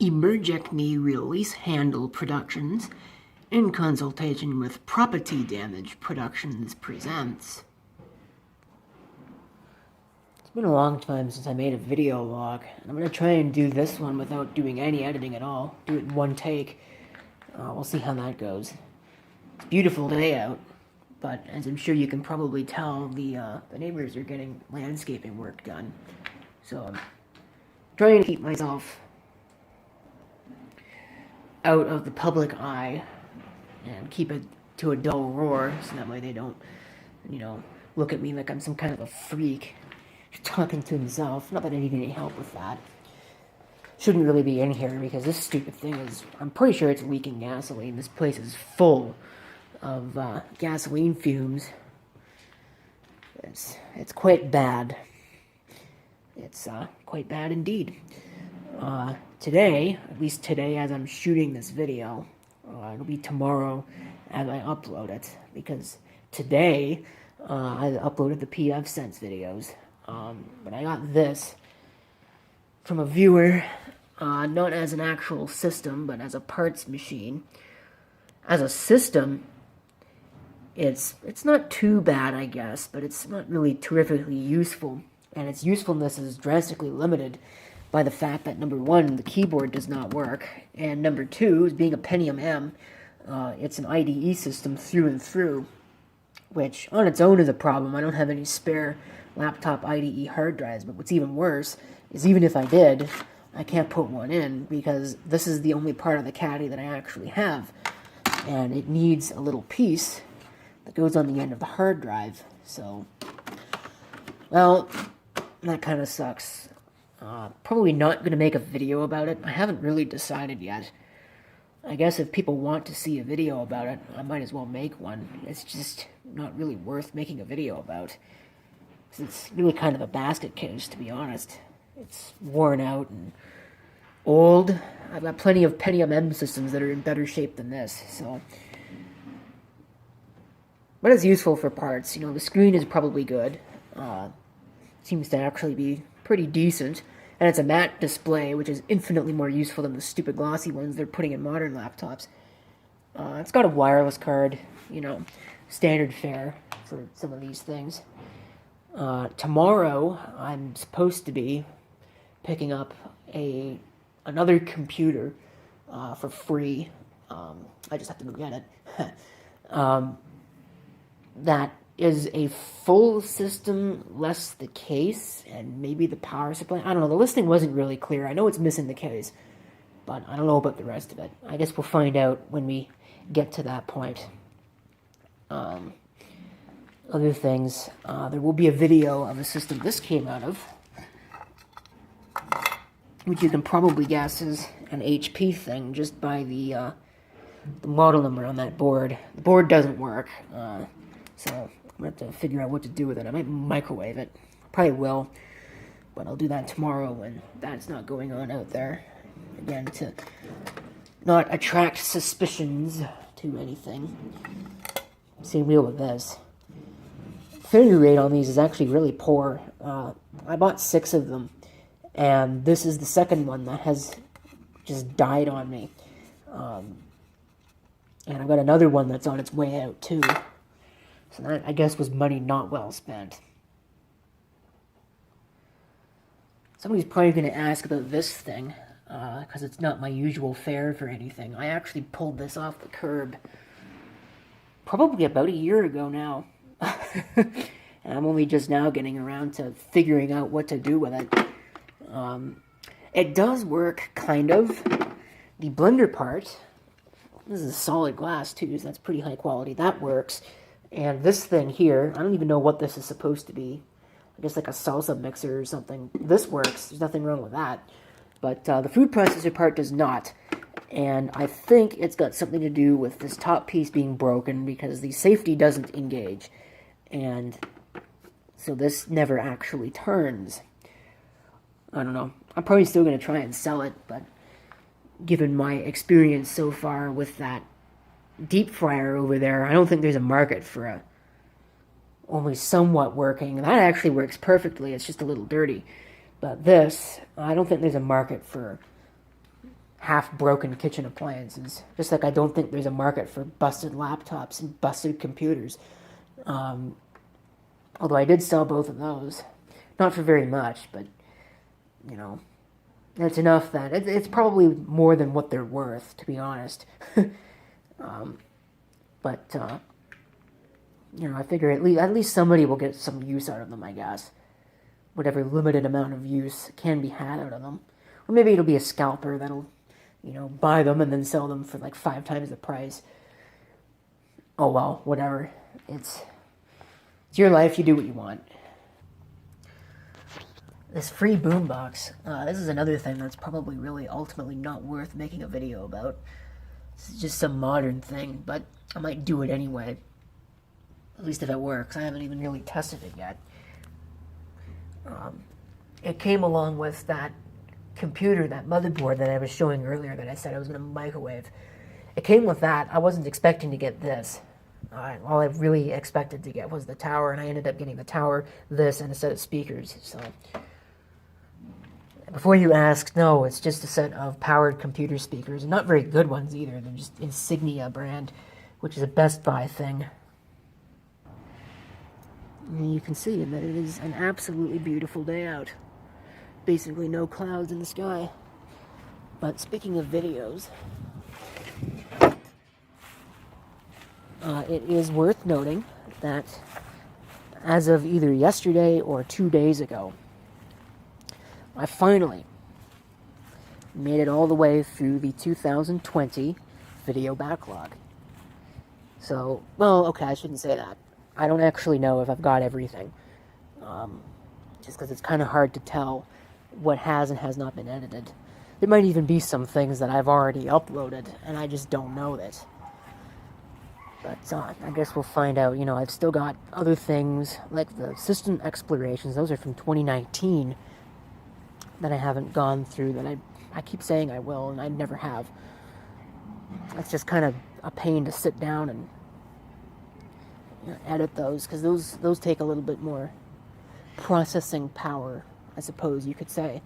Emergectomy Release Handle Productions, in consultation with Property Damage Productions, presents. It's been a long time since I made a video log, and I'm going to try and do this one without doing any editing at all. Do it in one take. We'll see how that goes. It's a beautiful day out, but as I'm sure you can probably tell, the neighbors are getting landscaping work done. So I'm trying to keep myself out of the public eye and keep it to a dull roar, so that way they don't, look at me like I'm some kind of a freak talking to himself. Not that I need any help with that. Shouldn't really be in here because this stupid thing is, I'm pretty sure it's leaking gasoline. This place is full of gasoline fumes. It's quite bad. It's quite bad indeed. Today, at least today as I'm shooting this video, it'll be tomorrow as I upload it, because today I uploaded the PF Sense videos, but I got this from a viewer, not as an actual system, but as a parts machine. As a system, it's not too bad, I guess, but it's not really terrifically useful, and its usefulness is drastically limited by the fact that, number one, the keyboard does not work, and number two, being a Pentium M, it's an IDE system through and through, which on its own is a problem. I don't have any spare laptop IDE hard drives, but what's even worse is even if I did, I can't put one in because this is the only part of the caddy that I actually have, and it needs a little piece that goes on the end of the hard drive. So, well, that kind of sucks. Probably not going to make a video about it. I haven't really decided yet. I guess if people want to see a video about it, I might as well make one. It's just not really worth making a video about. It's really kind of a basket case, to be honest. It's worn out and old. I've got plenty of Pentium M systems that are in better shape than this, so. But it's useful for parts. The screen is probably good. Seems to actually be pretty decent, and it's a matte display, which is infinitely more useful than the stupid glossy ones they're putting in modern laptops. It's got a wireless card, standard fare for some of these things. Tomorrow, I'm supposed to be picking up another computer for free. I just have to go get it. That is a full system, less the case, and maybe the power supply. I don't know, the listing wasn't really clear. I know it's missing the case, but I don't know about the rest of it. I guess we'll find out when we get to that point. Other things, there will be a video of a system this came out of, which you can probably guess is an HP thing just by the model number on that board. The board doesn't work, so I'm going to have to figure out what to do with it. I might microwave it. Probably will, but I'll do that tomorrow when that's not going on out there. Again, to not attract suspicions to anything. Same deal with this. Failure rate on these is actually really poor. I bought 6 of them, and this is the second one that has just died on me. And I've got another one that's on its way out, too. So that, I guess, was money not well spent. Somebody's probably going to ask about this thing, because it's not my usual fare for anything. I actually pulled this off the curb probably about a year ago now. And I'm only just now getting around to figuring out what to do with it. It does work, kind of. The blender part, this is solid glass too, so that's pretty high quality. That works. And this thing here, I don't even know what this is supposed to be. I guess like a salsa mixer or something. This works. There's nothing wrong with that. But the food processor part does not. And I think it's got something to do with this top piece being broken because the safety doesn't engage. And so this never actually turns. I don't know. I'm probably still going to try and sell it, but given my experience so far with that deep fryer over there, I don't think there's a market for a only somewhat working. That actually works perfectly. It's just a little dirty. But this, I don't think there's a market for half-broken kitchen appliances. Just like I don't think there's a market for busted laptops and busted computers. Although I did sell both of those. Not for very much, but, you know, it's enough that it's probably more than what they're worth, to be honest. But you know, I figure at least somebody will get some use out of them, I guess. Whatever limited amount of use can be had out of them. Or maybe it'll be a scalper that'll, you know, buy them and then sell them for like 5 times the price. Oh well, whatever. It's your life, you do what you want. This free boombox, this is another thing that's probably really ultimately not worth making a video about. This is just some modern thing, but I might do it anyway. At least if it works. I haven't even really tested it yet. It came along with that computer, that motherboard that I was showing earlier that I said I was going to microwave. It came with that. I wasn't expecting to get this. All I really expected to get was the tower, and I ended up getting the tower, this, and a set of speakers. So, before you ask, no, it's just a set of powered computer speakers, and not very good ones either. They're just Insignia brand, which is a Best Buy thing. And you can see that it is an absolutely beautiful day out. Basically no clouds in the sky. But speaking of videos, it is worth noting that as of either yesterday or 2 days ago, I finally made it all the way through the 2020 video backlog. So, well, okay, I shouldn't say that. I don't actually know if I've got everything. Just because it's kind of hard to tell what has and has not been edited. There might even be some things that I've already uploaded, and I just don't know that. But I guess we'll find out. You know, I've still got other things, like the system explorations. Those are from 2019 that I haven't gone through, that I keep saying I will, and I never have. It's just kind of a pain to sit down and, you know, edit those, because those take a little bit more processing power, I suppose you could say.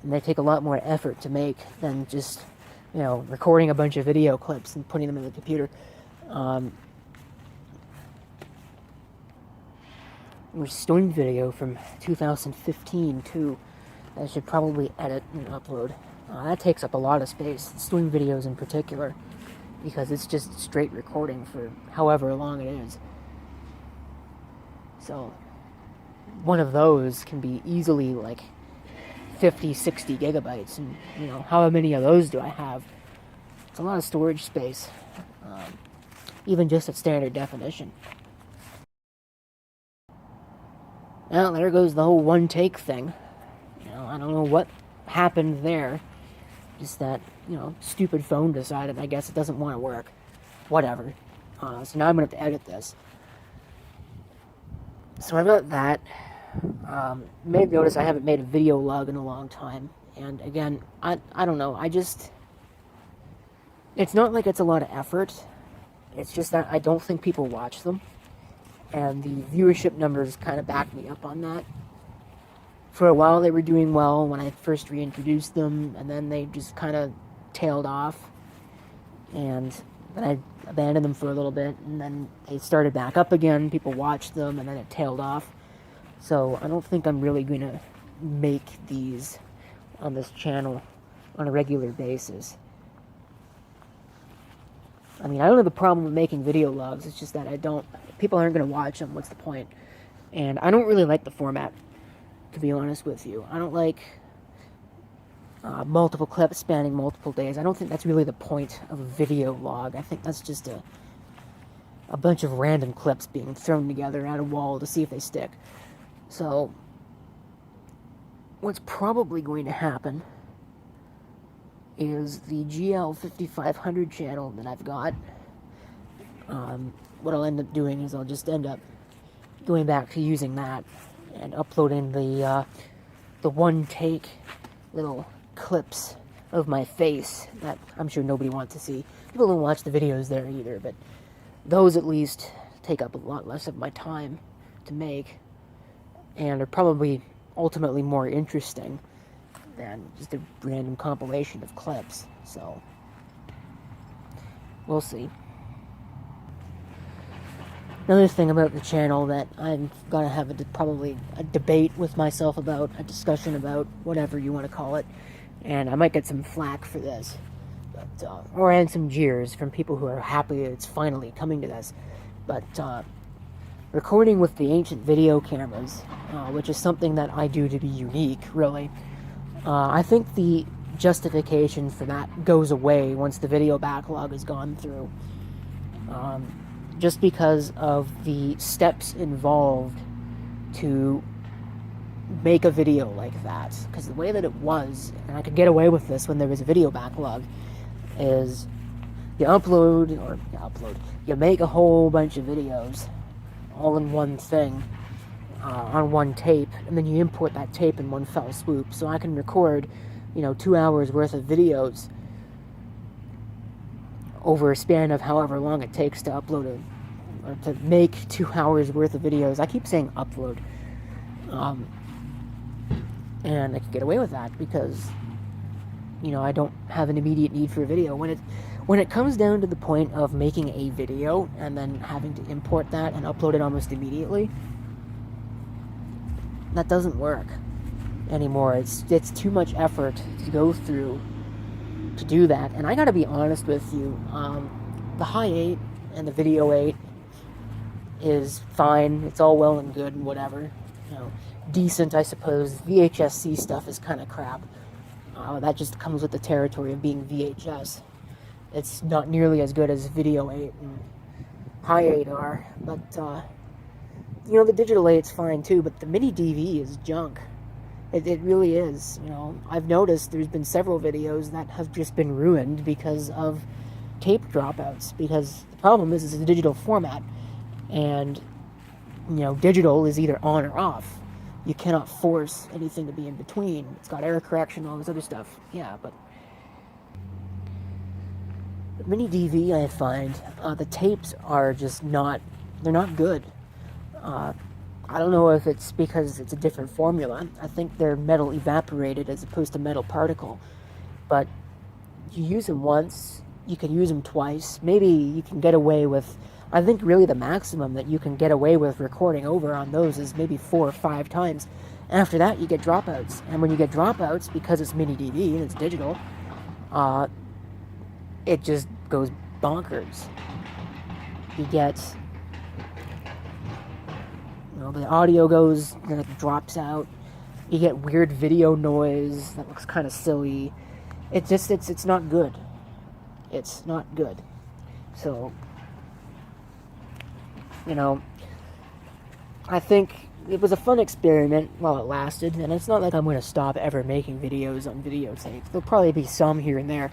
And they take a lot more effort to make than just, you know, recording a bunch of video clips and putting them in the computer. Restoring video from 2015 too. I should probably edit and upload. That takes up a lot of space, stream videos in particular, because it's just straight recording for however long it is. So, one of those can be easily like 50, 60 gigabytes, and, you know, how many of those do I have? It's a lot of storage space, even just at standard definition. Well, there goes the whole one-take thing. You know, I don't know what happened there. Just that, you know, stupid phone decided, I guess, it doesn't want to work. Whatever. So now I'm going to have to edit this. So I've got that. May have noticed I haven't made a video log in a long time. And again, I don't know. It's not like it's a lot of effort. It's just that I don't think people watch them. And the viewership numbers kind of back me up on that. For a while they were doing well when I first reintroduced them, and then they just kind of tailed off. And then I abandoned them for a little bit, and then they started back up again. People watched them, and then it tailed off. So I don't think I'm really going to make these on this channel on a regular basis. I mean, I don't have a problem with making video logs. It's just that people aren't going to watch them. What's the point? And I don't really like the format, to be honest with you. I don't like multiple clips spanning multiple days. I don't think that's really the point of a video log. I think that's just a bunch of random clips being thrown together at a wall to see if they stick. So, what's probably going to happen is the GL5500 channel that I've got. What I'll end up doing is I'll just end up going back to using that and uploading the one-take little clips of my face that I'm sure nobody wants to see. People don't watch the videos there either, but those at least take up a lot less of my time to make and are probably ultimately more interesting than just a random compilation of clips. So, we'll see. Another thing about the channel that I'm going to have probably a debate with myself about, a discussion about, whatever you want to call it, and I might get some flack for this, and some jeers from people who are happy it's finally coming to this, but recording with the ancient video cameras, which is something that I do to be unique, really, I think the justification for that goes away once the video backlog is gone through. Just because of the steps involved to make a video like that. Because the way that it was, and I could get away with this when there was a video backlog, is you you make a whole bunch of videos all in one thing, on one tape, and then you import that tape in one fell swoop. So I can record, 2 hours worth of videos over a span of however long it takes to upload or to make 2 hours worth of videos. I keep saying upload. And I can get away with that because, I don't have an immediate need for a video. When it comes down to the point of making a video and then having to import that and upload it almost immediately, that doesn't work anymore. It's too much effort to go through to do that. And I gotta be honest with you, the High 8 and the Video 8 is fine. It's all well and good and whatever. Decent, I suppose. VHS-C stuff is kind of crap. That just comes with the territory of being VHS. It's not nearly as good as Video 8 and High 8 are. But, the Digital 8's fine too, but the Mini DV is junk. It really is. I've noticed there's been several videos that have just been ruined because of tape dropouts. Because the problem is it's a digital format, and digital is either on or off. You cannot force anything to be in between. It's got error correction, all this other stuff. Yeah, but the Mini DV, I find the tapes are just they're not good. I don't know if it's because it's a different formula. I think they're metal evaporated as opposed to metal particle. But you use them once, you can use them twice. Maybe you can get away with, I think really the maximum that you can get away with recording over on those is maybe 4 or 5 times. After that, you get dropouts. And when you get dropouts, because it's Mini DV and it's digital, it just goes bonkers. You get, the audio drops out. You get weird video noise that looks kind of silly. It's not good. It's not good. So, I think it was a fun experiment while it lasted, and it's not like I'm going to stop ever making videos on videotape. There'll probably be some here and there,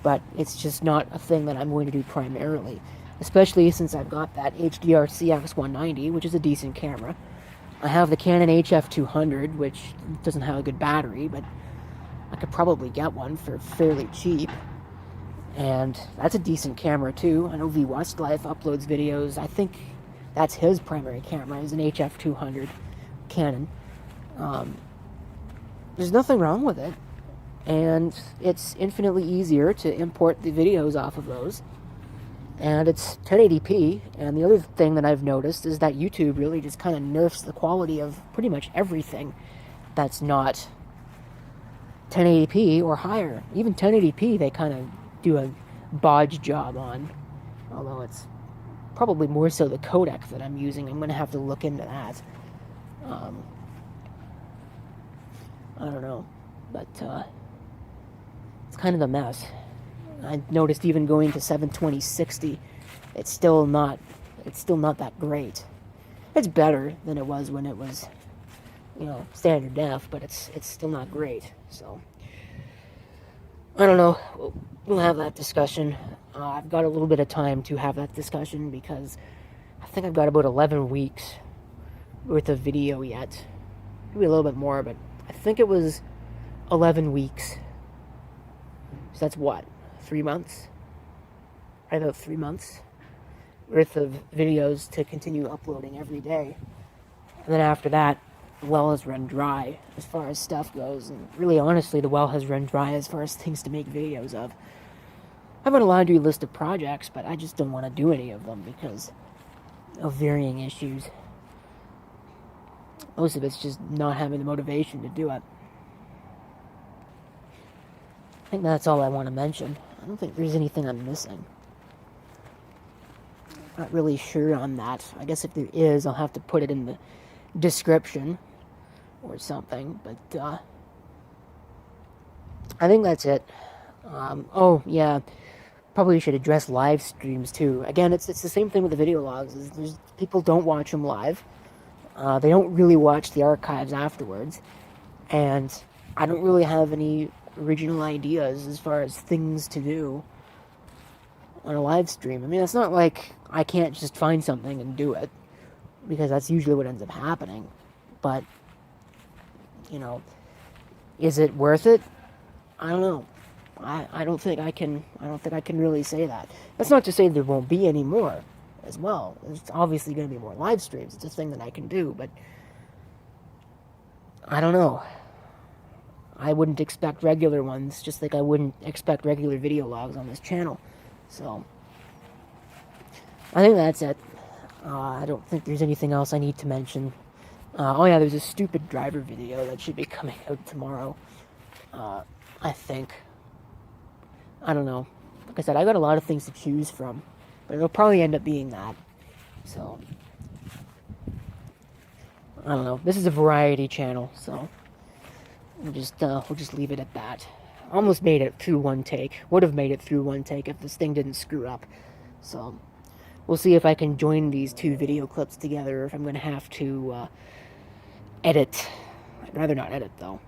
but it's just not a thing that I'm going to do primarily. Especially since I've got that HDR CX190, which is a decent camera. I have the Canon HF200, which doesn't have a good battery, but I could probably get one for fairly cheap. And that's a decent camera too. I know V Westlife uploads videos. I think that's his primary camera, is an HF200 Canon. There's nothing wrong with it. And it's infinitely easier to import the videos off of those. And it's 1080p, and the other thing that I've noticed is that YouTube really just kind of nerfs the quality of pretty much everything that's not 1080p or higher. Even 1080p they kind of do a bodge job on, although it's probably more so the codec that I'm using. I'm going to have to look into that. I don't know, but it's kind of a mess. I noticed even going to 720/60, it's still not that great. It's better than it was when it was, standard def, but it's still not great. So I don't know. We'll have that discussion. I've got a little bit of time to have that discussion because I think I've got about 11 weeks worth of video yet. Maybe a little bit more, but I think it was 11 weeks. So that's what? 3 months? Right, about 3 months worth of videos to continue uploading every day. And then after that, the well has run dry as far as stuff goes, and really honestly, the well has run dry as far as things to make videos of. I have a laundry list of projects, but I just don't want to do any of them because of varying issues. Most of it's just not having the motivation to do it. I think that's all I want to mention. I don't think there's anything I'm missing. Not really sure on that. I guess if there is, I'll have to put it in the description or something, but I think that's it. Oh yeah, probably should address live streams too. Again, it's the same thing with the video logs. People don't watch them live. They don't really watch the archives afterwards, and I don't really have any original ideas as far as things to do on a live stream. I mean, it's not like I can't just find something and do it, because that's usually what ends up happening. But, you know, is it worth it? I don't know. I don't think I can really say that. That's not to say there won't be any more as well. There's obviously going to be more live streams. It's a thing that I can do, but I don't know. I wouldn't expect regular ones, just like I wouldn't expect regular video logs on this channel. So, I think that's it. I don't think there's anything else I need to mention. Oh yeah, there's a stupid driver video that should be coming out tomorrow. I think. I don't know. Like I said, I got a lot of things to choose from, but it'll probably end up being that. So, I don't know. This is a variety channel, so we'll just leave it at that. Almost made it through one take. Would have made it through one take if this thing didn't screw up. So, we'll see if I can join these two video clips together, or if I'm going to have to edit. I'd rather not edit, though.